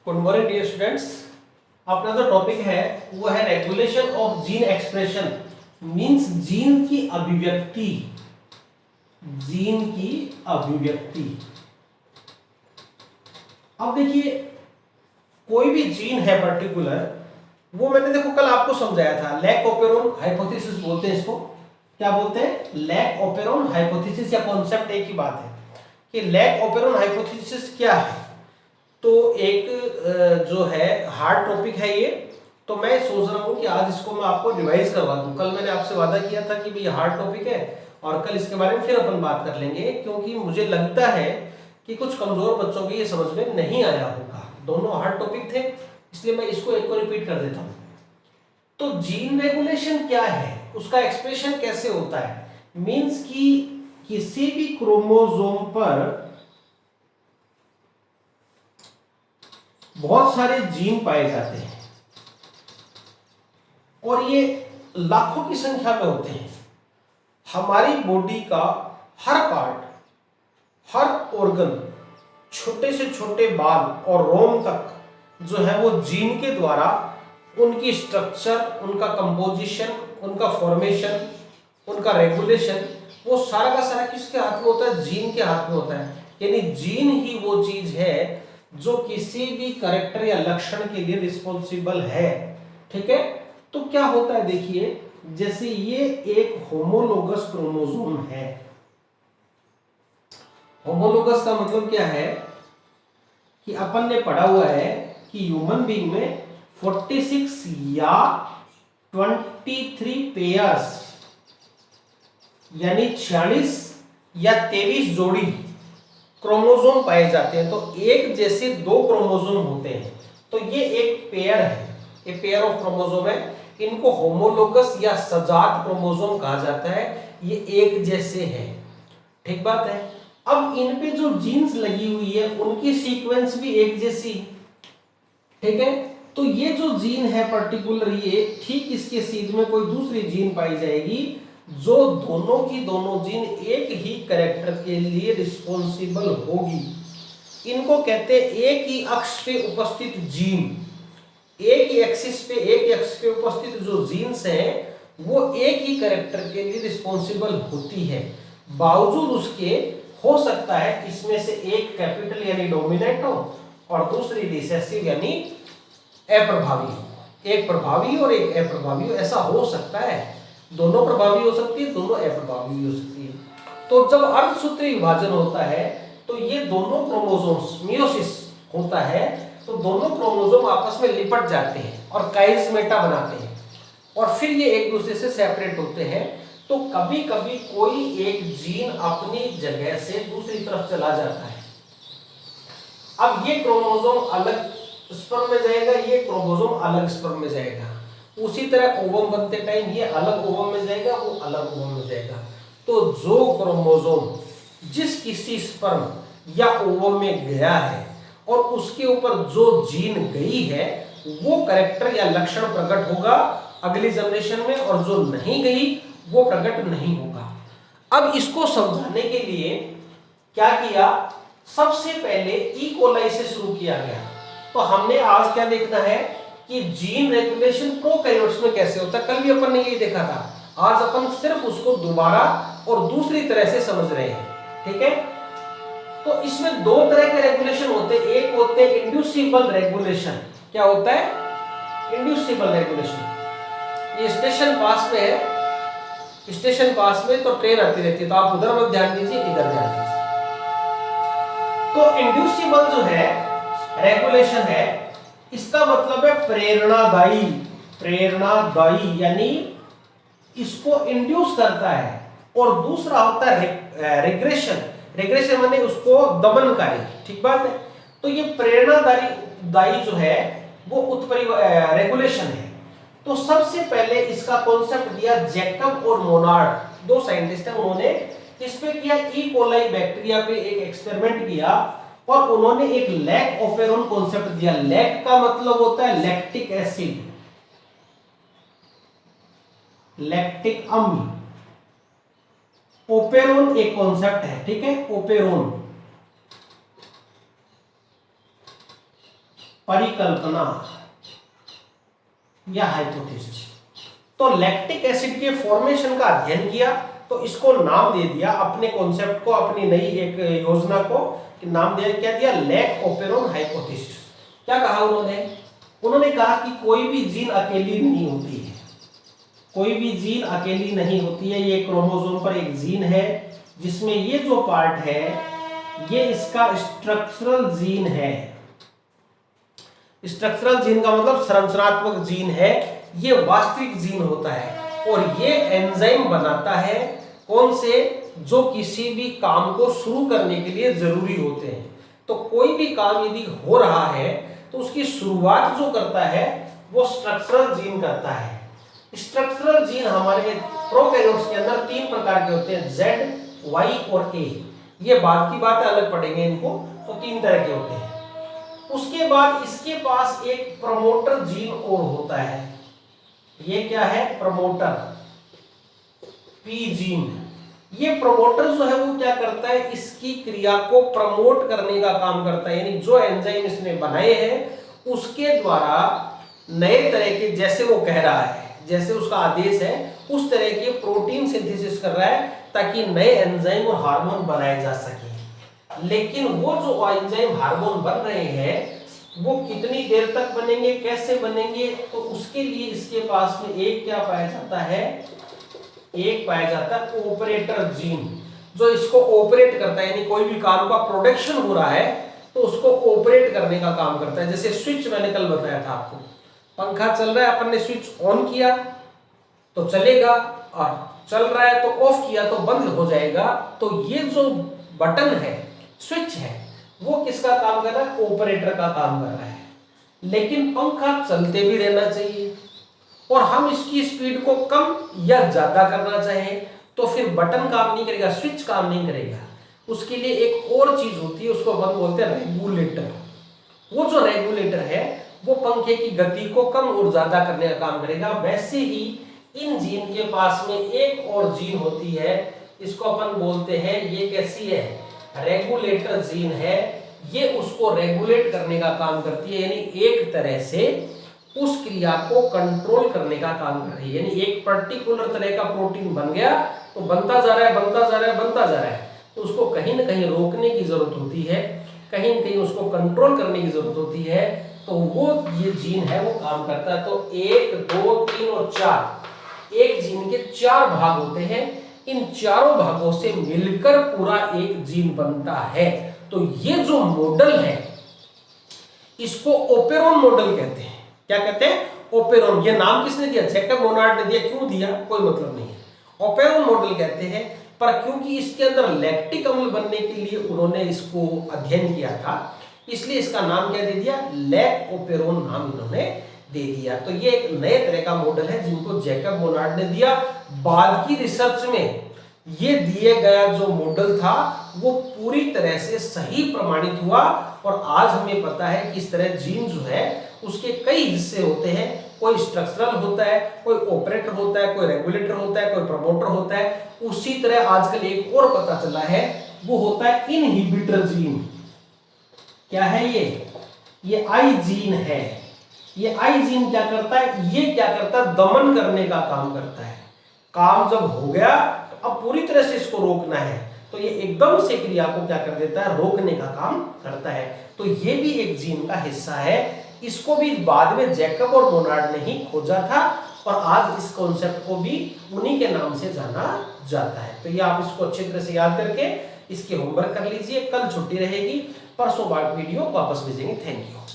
Good morning dear students. अपना जो topic है वो है regulation of gene expression, means gene की अभिव्यक्ति। जीन की अभिव्यक्ति। अब देखिए, कोई भी जीन है पर्टिकुलर, वो मैंने देखो कल आपको समझाया था, लैक ओपेरोन हाइपोथेसिस बोलते हैं इसको। क्या बोलते हैं? लैक ओपेरोन हाइपोथेसिस, या कॉन्सेप्ट एक ही बात है कि लैक ओपेरोन हाइपोथेसिस क्या है। तो एक जो है हार्ड टॉपिक है ये, तो मैं सोच रहा हूं कि आज इसको मैं आपको रिवाइज करवा दूं। कल मैंने आपसे वादा किया था कि भाई हार्ड टॉपिक है और कल इसके बारे में फिर अपन बात कर लेंगे, क्योंकि मुझे लगता है कि कुछ कमजोर बच्चों की ये समझ में नहीं आया होगा। दोनों हार्ड टॉपिक थे, इसलिए मैं इसको एक को रिपीट कर देता हूं। तो जीन रेगुलेशन क्या है, उसका एक्सप्रेशन कैसे होता है, मींस कि किसी भी क्रोमोसोम पर बहुत सारे जीन पाए जाते हैं और ये लाखों की संख्या में होते हैं। हमारी बॉडी का हर पार्ट, हर ऑर्गन, छोटे से छोटे बाल और रोम तक जो है वो जीन के द्वारा उनकी स्ट्रक्चर, उनका कंपोजिशन, उनका फॉर्मेशन, उनका रेगुलेशन, वो सारा का सारा किसके हाथ में होता है? जीन के हाथ में होता है। यानी जीन ही वो चीज है जो किसी भी कैरेक्टर या लक्षण के लिए रिस्पॉन्सिबल है। ठीक है, तो क्या होता है देखिए, जैसे ये एक होमोलोगस क्रोमोसोम है। होमोलोगस का मतलब क्या है कि अपन ने पढ़ा हुआ है कि ह्यूमन बीइंग में 46 या 23 पेयर्स, यानी 46 या 23 जोड़ी क्रोमोसोम पाए जाते हैं। तो एक जैसे दो क्रोमोसोम होते हैं, तो ये एक पेयर है, ये पेयर ऑफ क्रोमोसोम है। इनको होमोलोगस या सजात क्रोमोसोम कहा जाता है। ये एक जैसे हैं, ठीक बात है। अब इन पे जो जीन्स लगी हुई है उनकी सीक्वेंस भी एक जैसी, ठीक है। तो ये जो जीन है पर्टिकुलर, ये ठीक इसके सीध में कोई दूसरी जीन पाई जाएगी जो दोनों की दोनों जीन एक ही कैरेक्टर के लिए रिस्पॉन्सिबल होगी। इनको कहते हैं एक ही अक्ष पे उपस्थित जीन। एक ही एक्सिस पे, एक एक्स पे उपस्थित जो जीन्स हैं वो एक ही कैरेक्टर के लिए रिस्पॉन्सिबल होती है। बावजूद उसके हो सकता है इसमें से एक कैपिटल यानी डोमिनेंट हो और दूसरी रिसेसिव यानी अप्रभावी हो। एक प्रभावी और एक अप्रभावी हो, ऐसा हो सकता है। दोनों प्रभावी हो सकती है, दोनों अप्रभावी हो सकती है। तो जब अर्धसूत्री विभाजन होता है तो ये दोनों क्रोमोसोम्स, मियोसिस होता है, तो दोनों क्रोमोसोम आपस में लिपट जाते हैं और काइस्मेटा बनाते हैं और फिर ये एक दूसरे से सेपरेट होते हैं। तो कभी कभी कोई एक जीन अपनी जगह से दूसरी तरफ चला जाता है। अब ये क्रोमोसोम अलग स्पर्म में जाएगा, ये क्रोमोसोम अलग स्पर्म में जाएगा। उसी तरह ओवम बनते टाइम ये अलग ओवम में जाएगा, वो अलग ओवम में जाएगा। तो जो क्रोमोसोम जिस किसी स्पर्म या ओवम में गया है और उसके ऊपर जो जीन गई है वो कैरेक्टर या लक्षण प्रकट होगा अगली जनरेशन में, और जो नहीं गई वो प्रकट नहीं होगा। अब इसको समझाने के लिए क्या किया, सबसे पहले ई कोलाई से शुरू किया गया। तो हमने आज क्या देखना है कि जीन रेगुलेशन प्रोकैरियोट्स में कैसे होता है। कल भी अपन ने ये देखा था, आज अपन सिर्फ उसको दोबारा और दूसरी तरह से समझ रहे हैं, ठीक है। तो इसमें दो तरह के रेगुलेशन होते हैं। एक होते हैं इंड्यूसिबल रेगुलेशन। क्या होता है? Inducible regulation. ये स्टेशन पास में है, स्टेशन पास में तो ट्रेन आती रहती है, तो आप उधर मत ध्यान दीजिए, इधर ध्यान दीजिए। तो इंड्यूसिबल जो है रेगुलेशन है, इसका मतलब है प्रेरणादायी। प्रेरणादायी यानी इसको इंड्यूस करता है। और दूसरा होता है रिग्रेशन। रिग्रेशन माने उसको दमनकारी, ठीक बात है। तो ये प्रेरणादायी जो है वो रेगुलेशन है। तो सबसे पहले इसका कॉन्सेप्ट दिया जैकब और मोनार्ड, दो साइंटिस्ट हैं। उन्होंने इस पे किया, ई कोलाई बैक्टीरिया पे एक एक्सपेरिमेंट किया और उन्होंने एक लैक ओपेरोन कॉन्सेप्ट दिया। लैक का मतलब होता है लैक्टिक एसिड, लैक्टिक अम्ल। ओपेरोन एक कॉन्सेप्ट है, ठीक है, ओपेरोन। परिकल्पना या हाइपोथेसिस। तो लैक्टिक एसिड के फॉर्मेशन का अध्ययन किया, तो इसको नाम दे दिया, अपने कॉन्सेप्ट को, अपनी नई एक योजना को नाम दिया, क्या दिया, लैक ओपेरोन हाइपोथेसिस। क्या कहा उन्होंने कहा कि कोई भी जीन अकेली नहीं होती है, कोई भी जीन अकेली नहीं होती है। ये क्रोमोसोम पर एक जीन है जिसमें ये जो पार्ट है ये इसका स्ट्रक्चरल जीन है। स्ट्रक्चरल जीन का मतलब संरचनात्मक जीन है, ये वास्तविक जीन होता है और ये एंजाइम बनाता है कौन से, जो किसी भी काम को शुरू करने के लिए जरूरी होते हैं। तो कोई भी काम यदि हो रहा है तो उसकी शुरुआत जो करता है वो स्ट्रक्चरल जीन करता है। स्ट्रक्चरल जीन हमारे प्रोकैरियोट्स के अंदर 3 प्रकार के होते हैं, Z, Y और A। ये बाद की बात है, अलग पढ़ेंगे इनको। तो 3 तरह के होते हैं। उसके बाद इसके पास एक प्रमोटर जीन और होता है, ये क्या है, प्रमोटर, P जीन। ये प्रमोटर जो है वो क्या करता है, इसकी क्रिया को प्रमोट करने का काम करता है, यानी जो एंजाइम इसने बनाए हैं उसके द्वारा नए तरह के, जैसे वो कह रहा है, जैसे उसका आदेश है, उस तरह के प्रोटीन सिंथेसिस कर रहा है ताकि नए एंजाइम और हार्मोन बनाए जा सके। लेकिन वो जो एंजाइम हार्मोन बन रहे हैं वो कितनी देर तक बनेंगे, कैसे बनेंगे, तो उसके लिए इसके पास में एक क्या पाया जाता है, एक पाया जाता है ऑपरेटर जीन, जो इसको ऑपरेट करता है, यानी कोई भी काम का प्रोडक्शन हो रहा है तो उसको ऑपरेट करने का काम करता है। जैसे स्विच मैंने कल बताया था आपको, पंखा चल रहा है, अपन ने स्विच ऑन किया तो चलेगा, और चल रहा है तो ऑफ किया तो बंद हो जाएगा। तो ये जो बटन है, स्विच है, वो किसका काम कर रहा है, ऑपरेटर का काम कर रहा है। लेकिन पंखा चलते भी रहना चाहिए और हम इसकी स्पीड को कम या ज्यादा करना चाहें तो फिर बटन काम नहीं करेगा, स्विच काम नहीं करेगा। उसके लिए एक और चीज होती है, उसको अपन बोलते हैं रेगुलेटर। वो जो रेगुलेटर है वो पंखे की गति को कम और ज्यादा करने का काम करेगा। वैसे ही इन जीन के पास में एक और जीन होती है, इसको अपन बोलते हैं, ये कैसी है, रेगुलेटर जीन है। ये उसको रेगुलेट करने का काम करती है, यानी एक तरह से उस क्रिया को कंट्रोल करने का काम कर रही है। यानी एक पर्टिकुलर तरह का प्रोटीन बन गया तो बनता जा रहा है, बनता जा रहा है, बनता जा रहा है, तो उसको कहीं ना कहीं रोकने की जरूरत होती है, कहीं ना कहीं उसको कंट्रोल करने की जरूरत होती है। तो वो ये जीन है वो काम करता है। तो 1, 2, 3 और 4, एक जीन के 4 भाग होते हैं। इन चारों भागों से मिलकर पूरा एक जीन बनता है। तो ये जो मॉडल है इसको ओपेरोन मॉडल कहते हैं। क्या कहते हैं, ओपेरोन। ये नाम किसने दिया, जैकब मोनार्ड ने दिया। क्यों दिया, कोई मतलब नहीं है। ओपेरोन मॉडल कहते हैं, पर क्योंकि इसके अंदर लैक्टिक अम्ल बनने के लिए उन्होंने इसको अध्ययन किया था, इसलिए इसका नाम क्या दे दिया, लैक ओपेरोन नाम इन्होंने दे दिया। तो ये एक नए तरह का मॉडल है जिनको जैकब मोनार्ड ने दिया। बाद की रिसर्च में ये दिए गया जो मॉडल था वो पूरी तरह से सही प्रमाणित हुआ और आज हमें पता है कि इस तरह जीन जो है उसके कई हिस्से होते हैं। कोई स्ट्रक्चरल होता है, कोई ऑपरेटर होता है, कोई रेगुलेटर होता है, कोई प्रमोटर होता है। उसी तरह आजकल एक और पता चला है, वो होता है इनहिबिटर जीन। क्या है ये आई जीन है। ये आई जीन क्या करता है, ये क्या करता है, दमन करने का काम करता है। काम जब हो गया तो अब पूरी तरह से इसको रोकना है, तो ये एकदम से क्रिया को क्या कर देता है, रोकने का काम करता है। तो ये भी एक जीन का हिस्सा है। इसको भी बाद में जैकब और मोनार्ड ने ही खोजा था और आज इस कॉन्सेप्ट को भी उन्हीं के नाम से जाना जाता है। तो ये आप इसको अच्छी तरह से याद करके इसके होमवर्क कर लीजिए। कल छुट्टी रहेगी, परसों बाद वीडियो वापस भेजेंगे। Thank you.